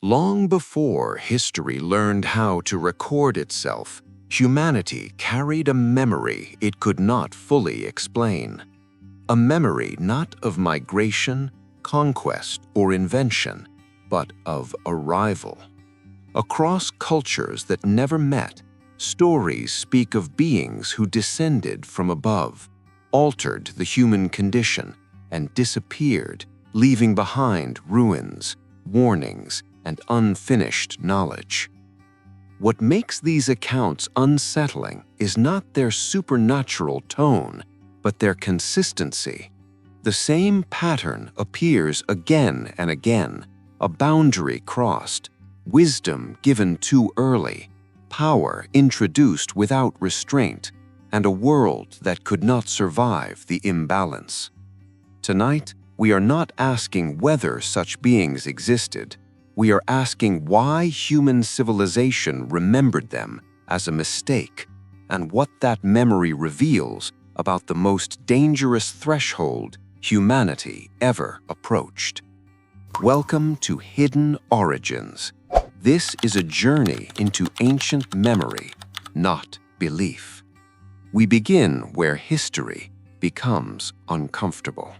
Long before history learned how to record itself, humanity carried a memory it could not fully explain. A memory not of migration, conquest, or invention, but of arrival. Across cultures that never met, stories speak of beings who descended from above, altered the human condition, and disappeared, leaving behind ruins, warnings, and unfinished knowledge. What makes these accounts unsettling is not their supernatural tone, but their consistency. The same pattern appears again and again: a boundary crossed, wisdom given too early, power introduced without restraint, and a world that could not survive the imbalance. Tonight, we are not asking whether such beings existed. We are asking why human civilization remembered them as a mistake, and what that memory reveals about the most dangerous threshold humanity ever approached. Welcome to Hidden Origins. This is a journey into ancient memory, not belief. We begin where history becomes uncomfortable.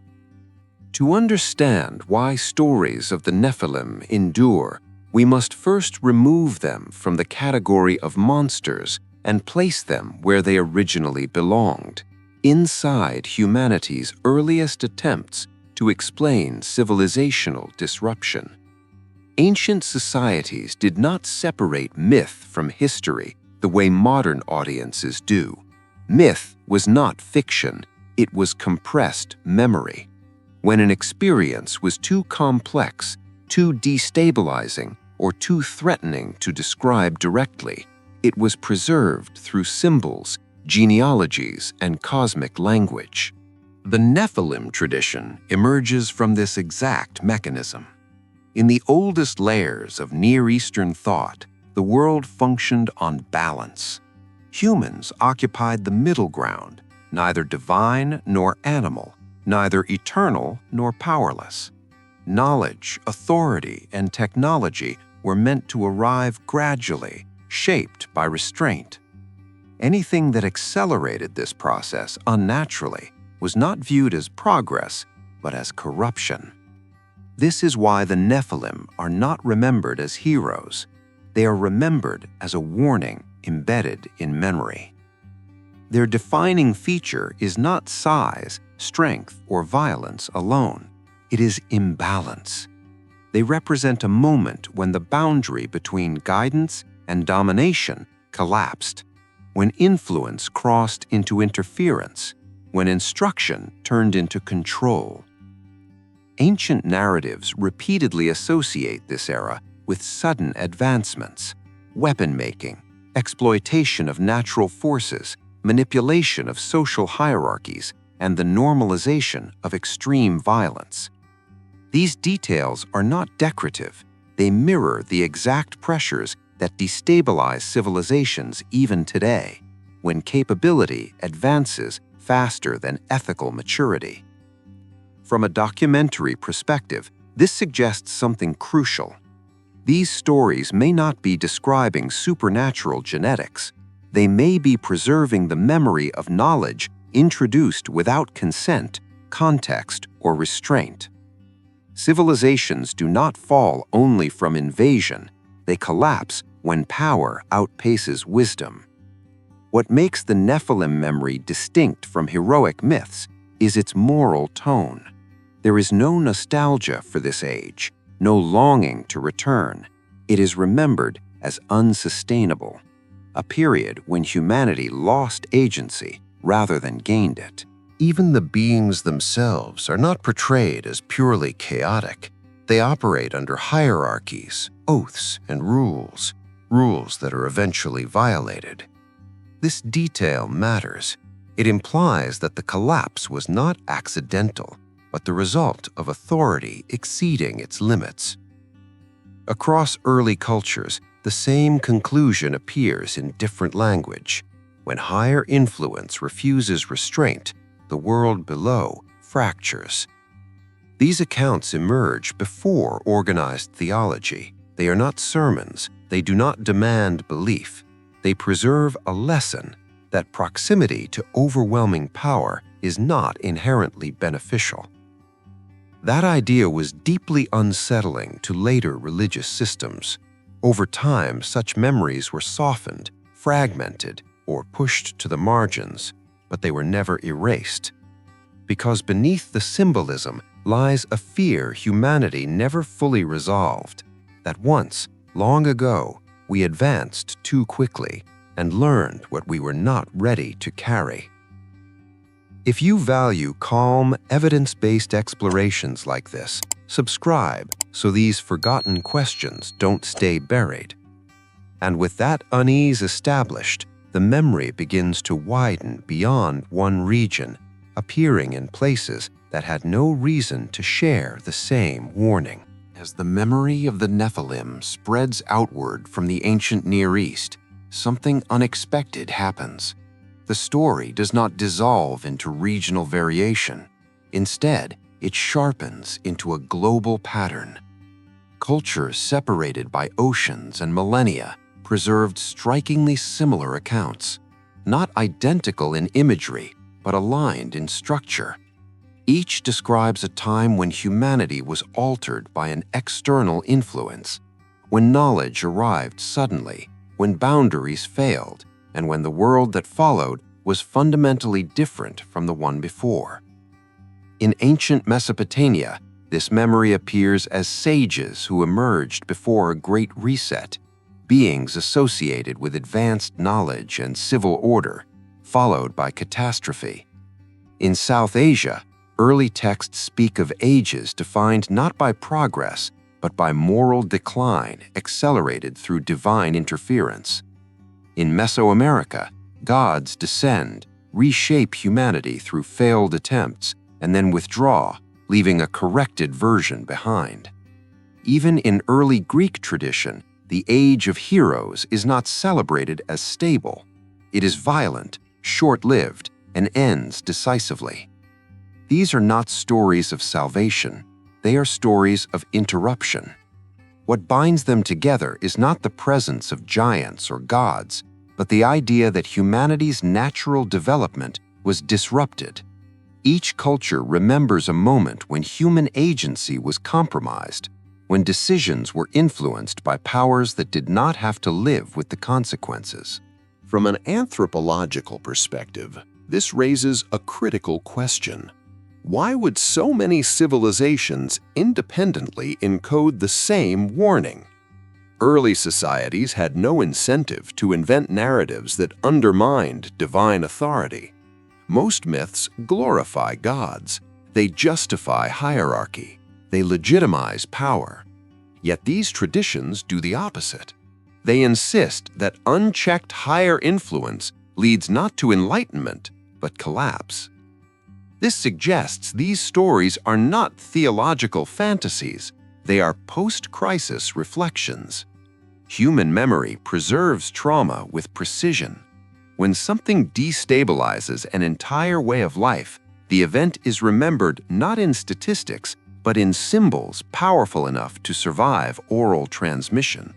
To understand why stories of the Nephilim endure, we must first remove them from the category of monsters and place them where they originally belonged, inside humanity's earliest attempts to explain civilizational disruption. Ancient societies did not separate myth from history the way modern audiences do. Myth was not fiction, it was compressed memory. When an experience was too complex, too destabilizing, or too threatening to describe directly, it was preserved through symbols, genealogies, and cosmic language. The Nephilim tradition emerges from this exact mechanism. In the oldest layers of Near Eastern thought, the world functioned on balance. Humans occupied the middle ground, neither divine nor animal, neither eternal nor powerless. Knowledge, authority, and technology were meant to arrive gradually, shaped by restraint. Anything that accelerated this process unnaturally was not viewed as progress, but as corruption. This is why the Nephilim are not remembered as heroes. They are remembered as a warning embedded in memory. Their defining feature is not size, strength, or violence alone. It is imbalance. They represent a moment when the boundary between guidance and domination collapsed, when influence crossed into interference, when instruction turned into control. Ancient narratives repeatedly associate this era with sudden advancements, weapon-making, exploitation of natural forces, manipulation of social hierarchies, and the normalization of extreme violence. These details are not decorative. They mirror the exact pressures that destabilize civilizations even today, when capability advances faster than ethical maturity. From a documentary perspective, this suggests something crucial. These stories may not be describing supernatural genetics. They may be preserving the memory of knowledge introduced without consent, context, or restraint. Civilizations do not fall only from invasion. They collapse when power outpaces wisdom. What makes the Nephilim memory distinct from heroic myths is its moral tone. There is no nostalgia for this age, no longing to return. It is remembered as unsustainable, a period when humanity lost agency rather than gained it. Even the beings themselves are not portrayed as purely chaotic. They operate under hierarchies, oaths, and rules that are eventually violated. This detail matters. It implies that the collapse was not accidental, but the result of authority exceeding its limits. Across early cultures, the same conclusion appears in different language. When higher influence refuses restraint, the world below fractures. These accounts emerge before organized theology, They are not sermons. They do not demand belief. They preserve a lesson that proximity to overwhelming power is not inherently beneficial. That idea was deeply unsettling to later religious systems. Over time, such memories were softened, fragmented, or pushed to the margins, but they were never erased. Because beneath the symbolism lies a fear humanity never fully resolved, that once, long ago, we advanced too quickly and learned what we were not ready to carry. If you value calm, evidence-based explorations like this, subscribe so these forgotten questions don't stay buried. And with that unease established, the memory begins to widen beyond one region, appearing in places that had no reason to share the same warning. As the memory of the Nephilim spreads outward from the ancient Near East, something unexpected happens. The story does not dissolve into regional variation. Instead, it sharpens into a global pattern. Cultures separated by oceans and millennia preserved strikingly similar accounts, not identical in imagery, but aligned in structure. Each describes a time when humanity was altered by an external influence, when knowledge arrived suddenly, when boundaries failed, and when the world that followed was fundamentally different from the one before. In ancient Mesopotamia, this memory appears as sages who emerged before a great reset, beings associated with advanced knowledge and civil order, followed by catastrophe. In South Asia, early texts speak of ages defined not by progress, but by moral decline accelerated through divine interference. In Mesoamerica, gods descend, reshape humanity through failed attempts, and then withdraw, leaving a corrected version behind. Even in early Greek tradition, the age of heroes is not celebrated as stable. It is violent, short-lived, and ends decisively. These are not stories of salvation. They are stories of interruption. What binds them together is not the presence of giants or gods, but the idea that humanity's natural development was disrupted. Each culture remembers a moment when human agency was compromised, when decisions were influenced by powers that did not have to live with the consequences. From an anthropological perspective, this raises a critical question. Why would so many civilizations independently encode the same warning? Early societies had no incentive to invent narratives that undermined divine authority. Most myths glorify gods. They justify hierarchy. They legitimize power. Yet these traditions do the opposite. They insist that unchecked higher influence leads not to enlightenment, but collapse. This suggests these stories are not theological fantasies. They are post-crisis reflections. Human memory preserves trauma with precision. When something destabilizes an entire way of life, the event is remembered not in statistics, but in symbols powerful enough to survive oral transmission.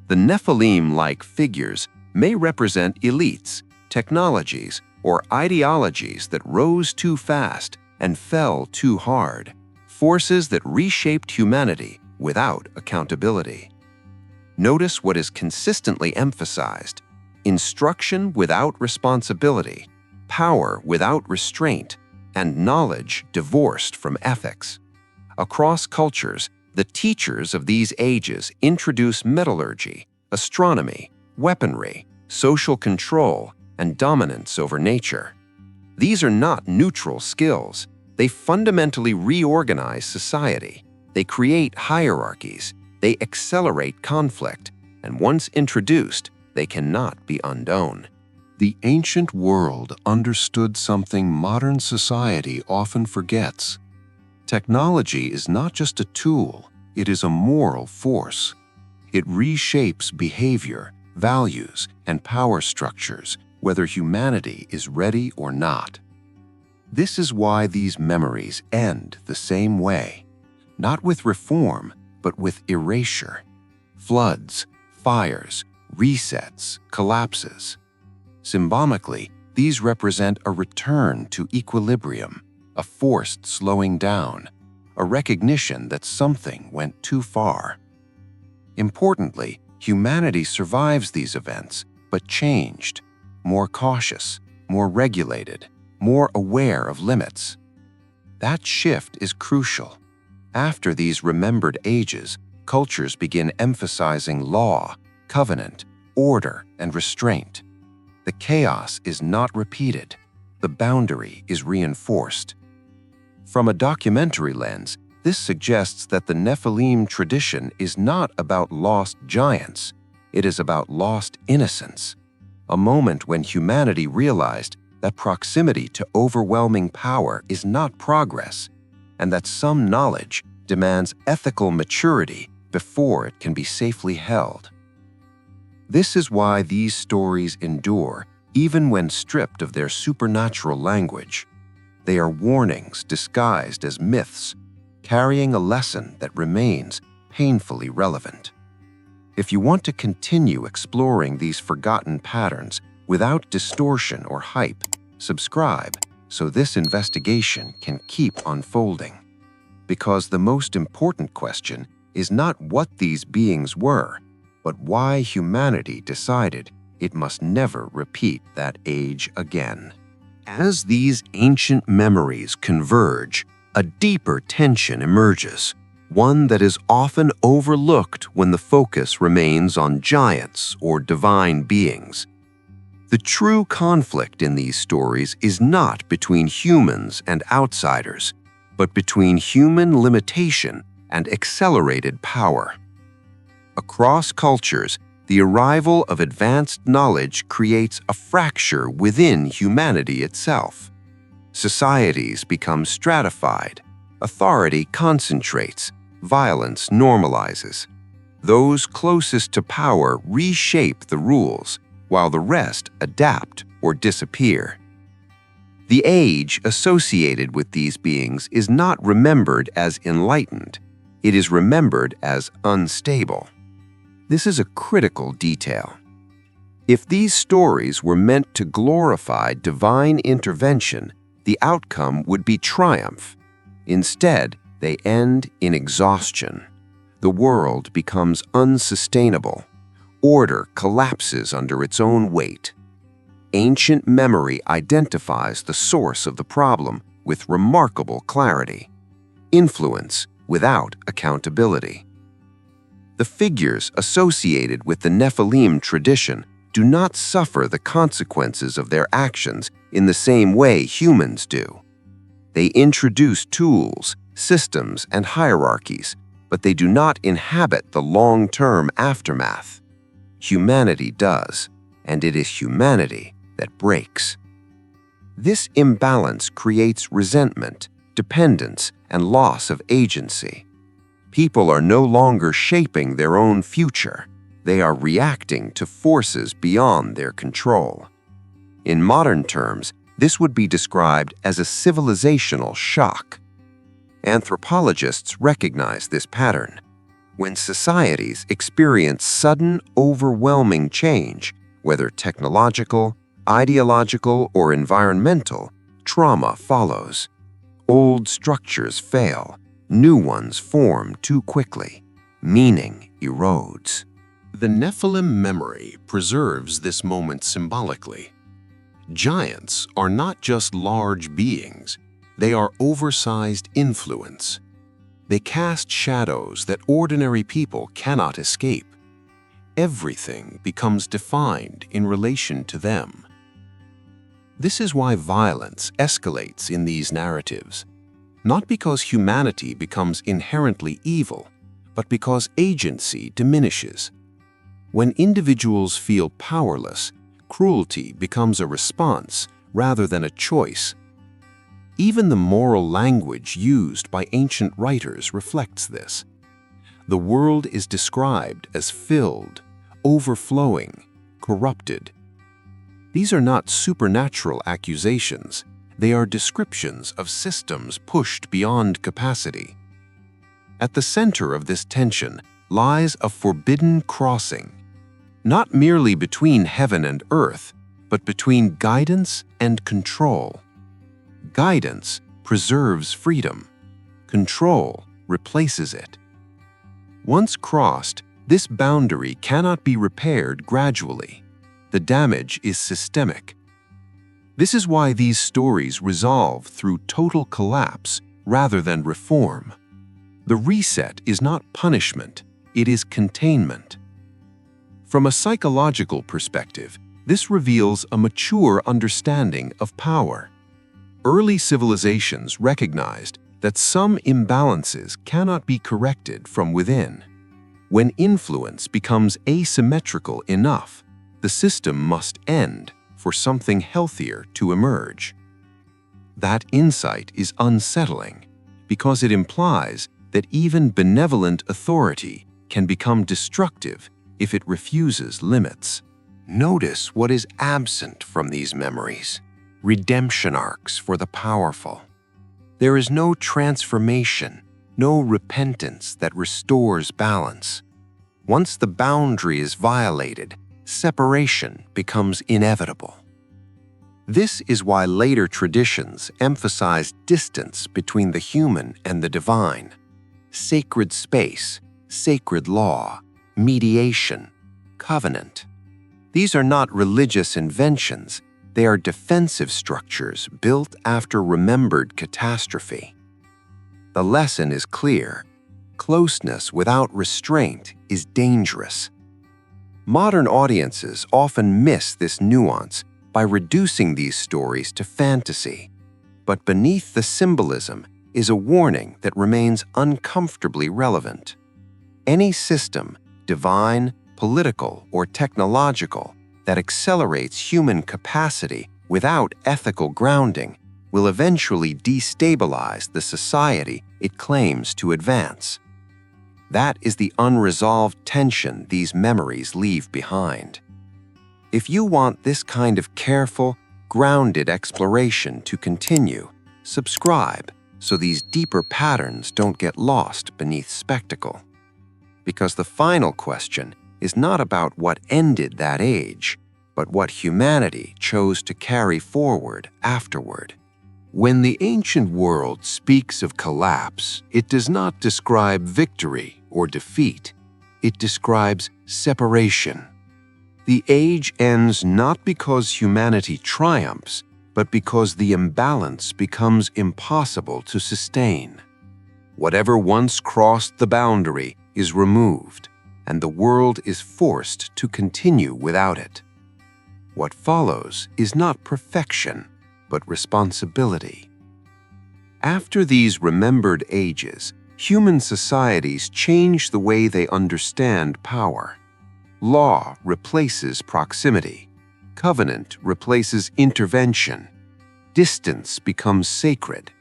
The Nephilim-like figures may represent elites, technologies, or ideologies that rose too fast and fell too hard, forces that reshaped humanity without accountability. Notice what is consistently emphasized: instruction without responsibility, power without restraint, and knowledge divorced from ethics. Across cultures, the teachers of these ages introduce metallurgy, astronomy, weaponry, social control, and dominance over nature. These are not neutral skills. They fundamentally reorganize society. They create hierarchies. They accelerate conflict. And once introduced, they cannot be undone. The ancient world understood something modern society often forgets. Technology is not just a tool, it is a moral force. It reshapes behavior, values, and power structures, whether humanity is ready or not. This is why these memories end the same way, not with reform, but with erasure. floods, fires, resets, collapses. Symbolically, these represent a return to equilibrium, a forced slowing down, a recognition that something went too far. Importantly, humanity survives these events, but changed, more cautious, more regulated, more aware of limits. That shift is crucial. After these remembered ages, cultures begin emphasizing law, covenant, order, and restraint. The chaos is not repeated. The boundary is reinforced. From a documentary lens, this suggests that the Nephilim tradition is not about lost giants. It is about lost innocence, a moment when humanity realized that proximity to overwhelming power is not progress, and that some knowledge demands ethical maturity before it can be safely held. This is why these stories endure, even when stripped of their supernatural language. They are warnings disguised as myths, carrying a lesson that remains painfully relevant. If you want to continue exploring these forgotten patterns without distortion or hype, subscribe so this investigation can keep unfolding. Because the most important question is not what these beings were, but why humanity decided it must never repeat that age again. As these ancient memories converge, a deeper tension emerges, one that is often overlooked when the focus remains on giants or divine beings. The true conflict in these stories is not between humans and outsiders, but between human limitation and accelerated power. Across cultures, the arrival of advanced knowledge creates a fracture within humanity itself. Societies become stratified, authority concentrates, violence normalizes. Those closest to power reshape the rules, while the rest adapt or disappear. The age associated with these beings is not remembered as enlightened. It is remembered as unstable. This is a critical detail. If these stories were meant to glorify divine intervention, the outcome would be triumph. Instead, they end in exhaustion. The world becomes unsustainable. Order collapses under its own weight. Ancient memory identifies the source of the problem with remarkable clarity. Influence without accountability. The figures associated with the Nephilim tradition do not suffer the consequences of their actions in the same way humans do. They introduce tools, systems, and hierarchies, but they do not inhabit the long-term aftermath. Humanity does, and it is humanity that breaks. This imbalance creates resentment, dependence, and loss of agency. People are no longer shaping their own future. They are reacting to forces beyond their control. In modern terms, this would be described as a civilizational shock. Anthropologists recognize this pattern. When societies experience sudden, overwhelming change, whether technological, ideological, or environmental, trauma follows. Old structures fail. New ones form too quickly. Meaning erodes. The Nephilim memory preserves this moment symbolically. Giants are not just large beings, they are oversized influence. They cast shadows that ordinary people cannot escape. Everything becomes defined in relation to them. This is why violence escalates in these narratives, not because humanity becomes inherently evil, but because agency diminishes. When individuals feel powerless, cruelty becomes a response rather than a choice. Even the moral language used by ancient writers reflects this. The world is described as filled, overflowing, corrupted. These are not supernatural accusations. They are descriptions of systems pushed beyond capacity. At the center of this tension lies a forbidden crossing, not merely between heaven and earth, but between guidance and control. Guidance preserves freedom. Control replaces it. Once crossed, this boundary cannot be repaired gradually. The damage is systemic. This is why these stories resolve through total collapse rather than reform. The reset is not punishment, it is containment. From a psychological perspective, this reveals a mature understanding of power. Early civilizations recognized that some imbalances cannot be corrected from within. When influence becomes asymmetrical enough, the system must end for something healthier to emerge. That insight is unsettling because it implies that even benevolent authority can become destructive if it refuses limits. Notice what is absent from these memories: redemption arcs for the powerful. There is no transformation, no repentance that restores balance. Once the boundary is violated, separation becomes inevitable. This is why later traditions emphasize distance between the human and the divine. Sacred space, sacred law, mediation, covenant. These are not religious inventions. They are defensive structures built after remembered catastrophe. The lesson is clear. Closeness without restraint is dangerous. Modern audiences often miss this nuance by reducing these stories to fantasy. But beneath the symbolism is a warning that remains uncomfortably relevant. Any system, divine, political, or technological, that accelerates human capacity without ethical grounding will eventually destabilize the society it claims to advance. That is the unresolved tension these memories leave behind. If you want this kind of careful, grounded exploration to continue, subscribe so these deeper patterns don't get lost beneath spectacle. Because the final question is not about what ended that age, but what humanity chose to carry forward afterward. When the ancient world speaks of collapse, it does not describe victory or defeat. It describes separation. The age ends not because humanity triumphs, but because the imbalance becomes impossible to sustain. Whatever once crossed the boundary is removed, and the world is forced to continue without it. What follows is not perfection, but responsibility. After these remembered ages, human societies change the way they understand power. Law replaces proximity. Covenant replaces intervention. Distance becomes sacred.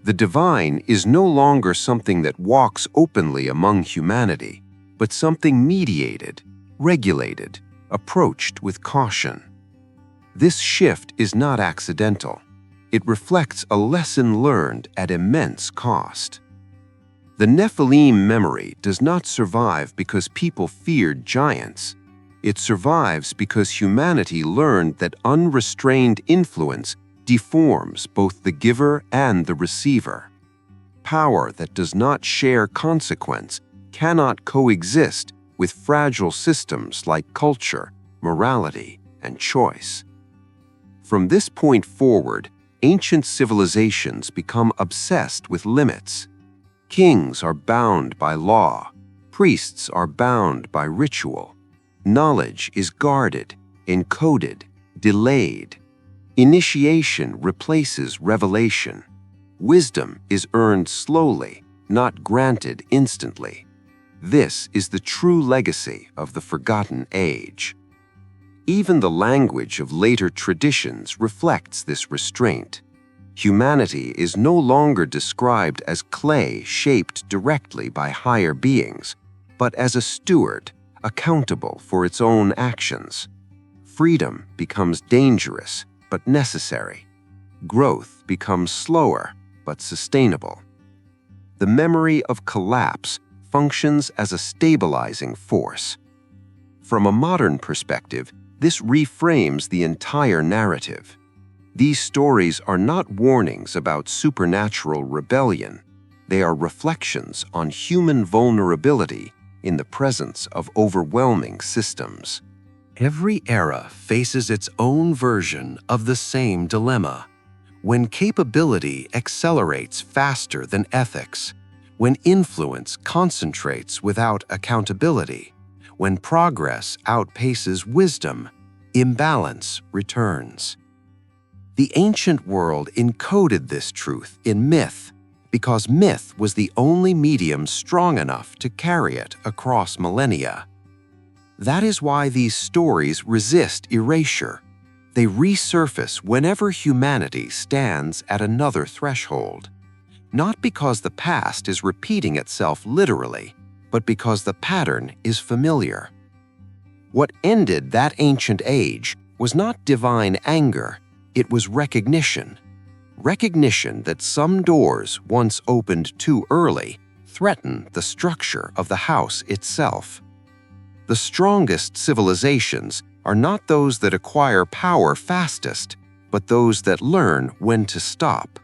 The divine is no longer something that walks openly among humanity, but something mediated, regulated, approached with caution. This shift is not accidental. It reflects a lesson learned at immense cost. The Nephilim memory does not survive because people feared giants. It survives because humanity learned that unrestrained influence deforms both the giver and the receiver. Power that does not share consequence cannot coexist with fragile systems like culture, morality, and choice. From this point forward, ancient civilizations become obsessed with limits. Kings are bound by law. Priests are bound by ritual. Knowledge is guarded, encoded, delayed. Initiation replaces revelation. Wisdom is earned slowly, not granted instantly. This is the true legacy of the forgotten age. Even the language of later traditions reflects this restraint. Humanity is no longer described as clay shaped directly by higher beings, but as a steward, accountable for its own actions. Freedom becomes dangerous but necessary. Growth becomes slower but sustainable. The memory of collapse functions as a stabilizing force. From a modern perspective, this reframes the entire narrative. These stories are not warnings about supernatural rebellion. They are reflections on human vulnerability in the presence of overwhelming systems. Every era faces its own version of the same dilemma. When capability accelerates faster than ethics, when influence concentrates without accountability, when progress outpaces wisdom, imbalance returns. The ancient world encoded this truth in myth because myth was the only medium strong enough to carry it across millennia. That is why these stories resist erasure. They resurface whenever humanity stands at another threshold, not because the past is repeating itself literally, but because the pattern is familiar. What ended that ancient age was not divine anger, it was recognition. Recognition that some doors once opened too early threaten the structure of the house itself. The strongest civilizations are not those that acquire power fastest, but those that learn when to stop.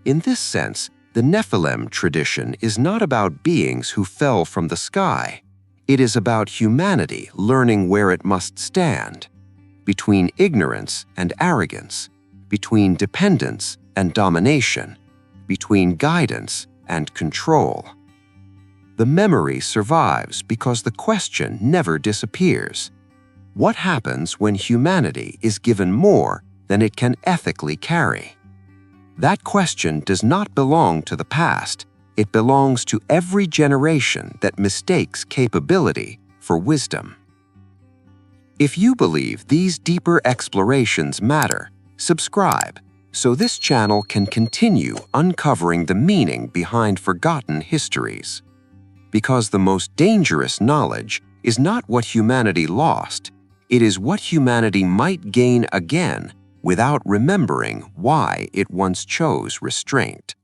In this sense, the Nephilim tradition is not about beings who fell from the sky. It is about humanity learning where it must stand, between ignorance and arrogance, between dependence and domination, between guidance and control. The memory survives because the question never disappears. What happens when humanity is given more than it can ethically carry? That question does not belong to the past. It belongs to every generation that mistakes capability for wisdom. If you believe these deeper explorations matter, subscribe so this channel can continue uncovering the meaning behind forgotten histories. Because the most dangerous knowledge is not what humanity lost, it is what humanity might gain again without remembering why it once chose restraint.